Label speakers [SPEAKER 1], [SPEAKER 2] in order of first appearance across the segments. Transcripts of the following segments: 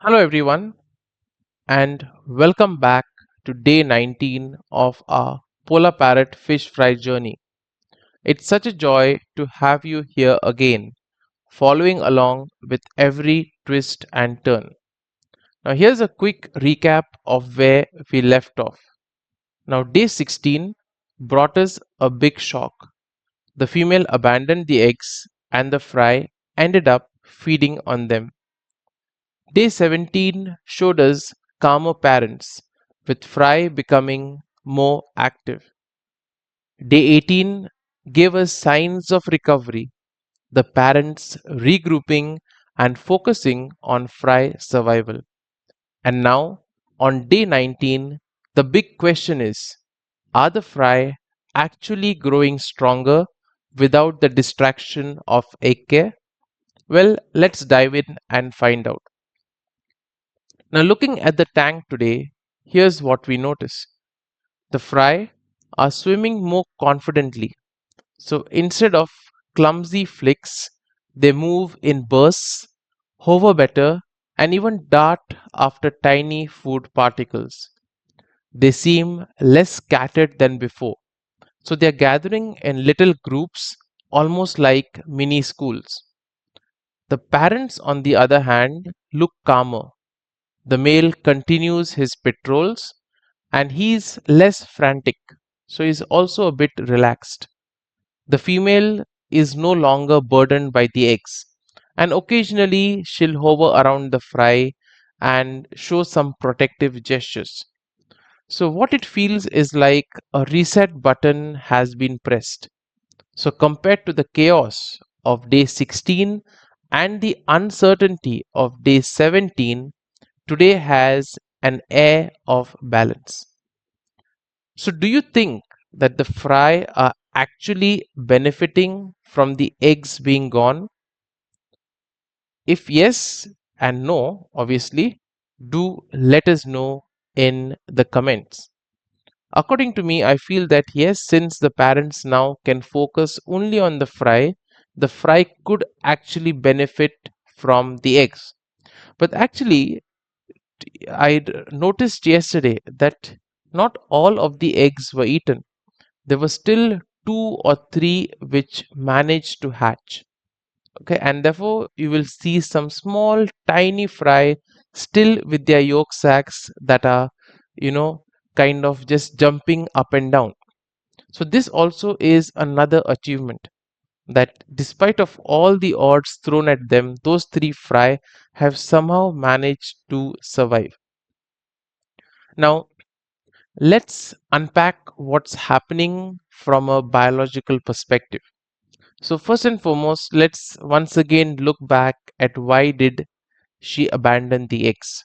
[SPEAKER 1] Hello, everyone, and welcome back to day 19 of our Polar Parrot fish fry journey. It's such a joy to have you here again, following along with every twist and turn. Now, here's a quick recap of where we left off. Now, day 16 brought us a big shock. The female abandoned the eggs, and the fry ended up feeding on them. Day 17 showed us calmer parents, with Fry becoming more active. Day 18 gave us signs of recovery, the parents regrouping and focusing on Fry survival. And now, on day 19, the big question is, are the Fry actually growing stronger without the distraction of egg care? Well, let's dive in and find out. Now, looking at the tank today, here's what we notice. The fry are swimming more confidently. So instead of clumsy flicks, they move in bursts, hover better, and even dart after tiny food particles. They seem less scattered than before. So they are gathering in little groups, almost like mini schools. The parents, on the other hand, look calmer. The male continues his patrols and he's less frantic, so he's also a bit relaxed. The female is no longer burdened by the eggs, and occasionally she'll hover around the fry and show some protective gestures. So, what it feels is like a reset button has been pressed. So, compared to the chaos of day 16 and the uncertainty of day 17, today has an air of balance. So, do you think that the fry are actually benefiting from the eggs being gone? If yes and no, obviously, do let us know in the comments. According to me, I feel that yes, since the parents now can focus only on the fry could actually benefit from the eggs. But actually, I noticed yesterday that not all of the eggs were eaten. There were still two or three which managed to hatch. Okay, and therefore you will see some small tiny fry still with their yolk sacs that are, you know, kind of just jumping up and down. So this also is another achievement that despite of all the odds thrown at them, those three fry have somehow managed to survive. Now, let's unpack what's happening from a biological perspective. So first and foremost, let's once again look back at why did she abandon the eggs.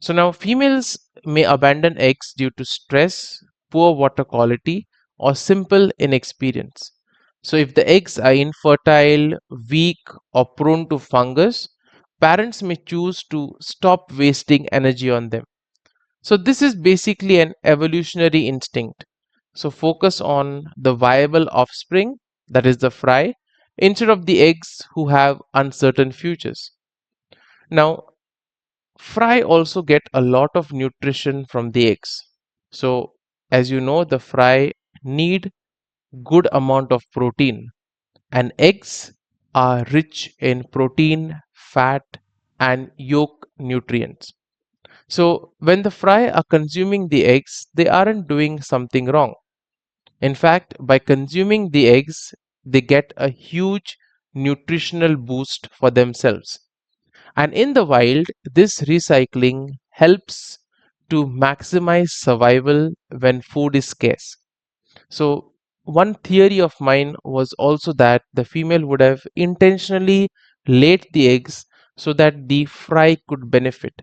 [SPEAKER 1] So now females may abandon eggs due to stress, poor water quality, or simple inexperience. So if the eggs are infertile, weak, or prone to fungus, parents may choose to stop wasting energy on them. So this is basically an evolutionary instinct. So focus on the viable offspring, that is the fry, instead of the eggs who have uncertain futures. Now, fry also get a lot of nutrition from the eggs. So as you know, the fry need good amount of protein, and eggs are rich in protein, fat, and yolk nutrients. So when the fry are consuming the eggs, they aren't doing something wrong. In fact, by consuming the eggs, they get a huge nutritional boost for themselves. And in the wild, this recycling helps to maximize survival when food is scarce. So, one theory of mine was also that the female would have intentionally laid the eggs so that the fry could benefit.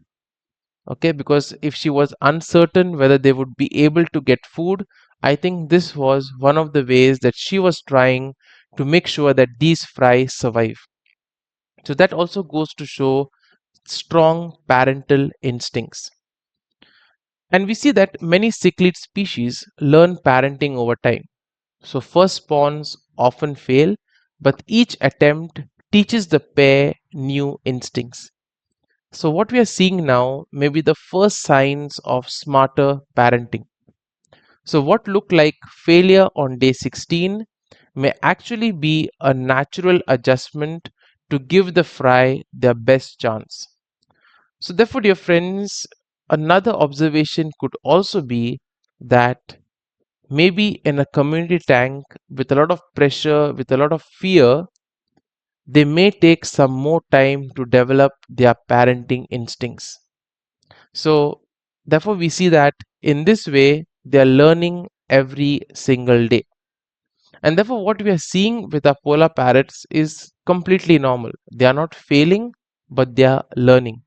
[SPEAKER 1] Okay, because if she was uncertain whether they would be able to get food, I think this was one of the ways that she was trying to make sure that these fry survive. So that also goes to show strong parental instincts. And we see that many cichlid species learn parenting over time. So first spawns often fail, but each attempt teaches the pair new instincts. So what we are seeing now may be the first signs of smarter parenting. So what looked like failure on day 16 may actually be a natural adjustment to give the fry their best chance. So therefore, dear friends, another observation could also be that maybe in a community tank with a lot of pressure, with a lot of fear, they may take some more time to develop their parenting instincts. So, therefore, we see that in this way, they are learning every single day. And therefore, what we are seeing with our polar parrots is completely normal. They are not failing, but they are learning.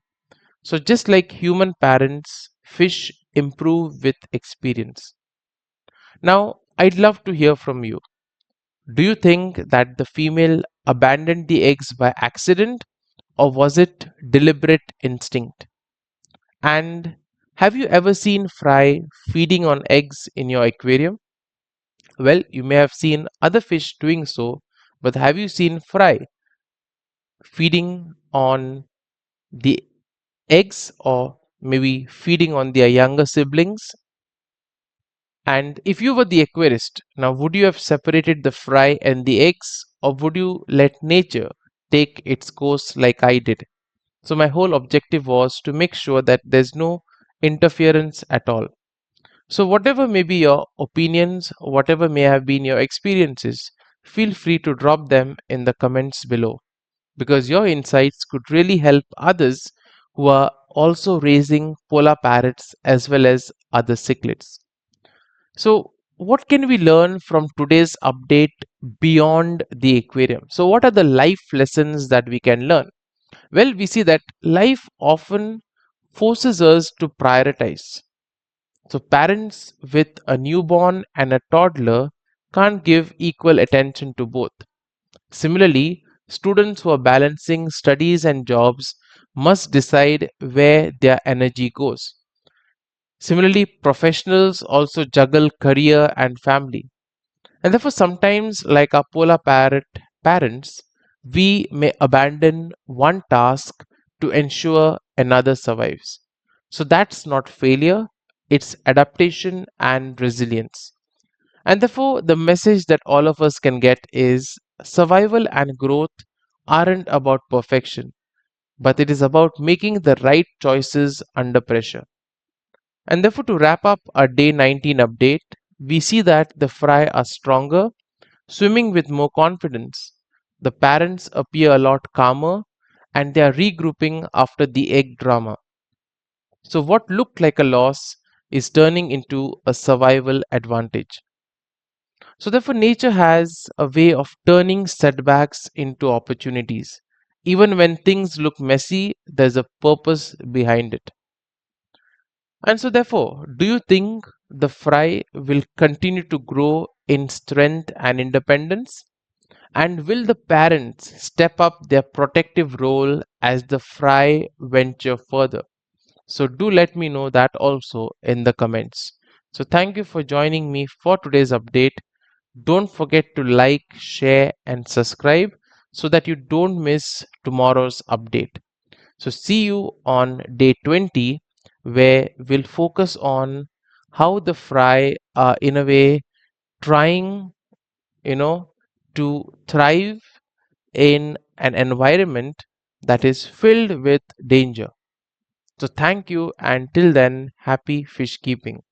[SPEAKER 1] So, just like human parents, fish improve with experience. Now, I'd love to hear from you. Do you think that the female abandoned the eggs by accident, or was it deliberate instinct? And have you ever seen fry feeding on eggs in your aquarium? Well, you may have seen other fish doing so, but have you seen fry feeding on the eggs or maybe feeding on their younger siblings? And if you were the aquarist, now would you have separated the fry and the eggs, or would you let nature take its course like I did? So, my whole objective was to make sure that there's no interference at all. So, whatever may be your opinions, whatever may have been your experiences, feel free to drop them in the comments below because your insights could really help others who are also raising polar parrots as well as other cichlids. So, what can we learn from today's update beyond the aquarium? So, what are the life lessons that we can learn? Well, we see that life often forces us to prioritize. So, parents with a newborn and a toddler can't give equal attention to both. Similarly, students who are balancing studies and jobs must decide where their energy goes. Similarly, professionals also juggle career and family. And therefore, sometimes, like our polar parrot parents, we may abandon one task to ensure another survives. So that's not failure, it's adaptation and resilience. And therefore, the message that all of us can get is survival and growth aren't about perfection, but it is about making the right choices under pressure. And therefore, to wrap up our day 19 update, we see that the fry are stronger, swimming with more confidence. The parents appear a lot calmer and they are regrouping after the egg drama. So, what looked like a loss is turning into a survival advantage. So, therefore, nature has a way of turning setbacks into opportunities. Even when things look messy, there's a purpose behind it. And so, therefore, do you think the fry will continue to grow in strength and independence? And will the parents step up their protective role as the fry venture further? So, do let me know that also in the comments. So, thank you for joining me for today's update. Don't forget to like, share, and subscribe so that you don't miss tomorrow's update. So, see you on day 20, where we'll focus on how the fry are in a way trying, you know, to thrive in an environment that is filled with danger. So, thank you, and till then, happy fish keeping.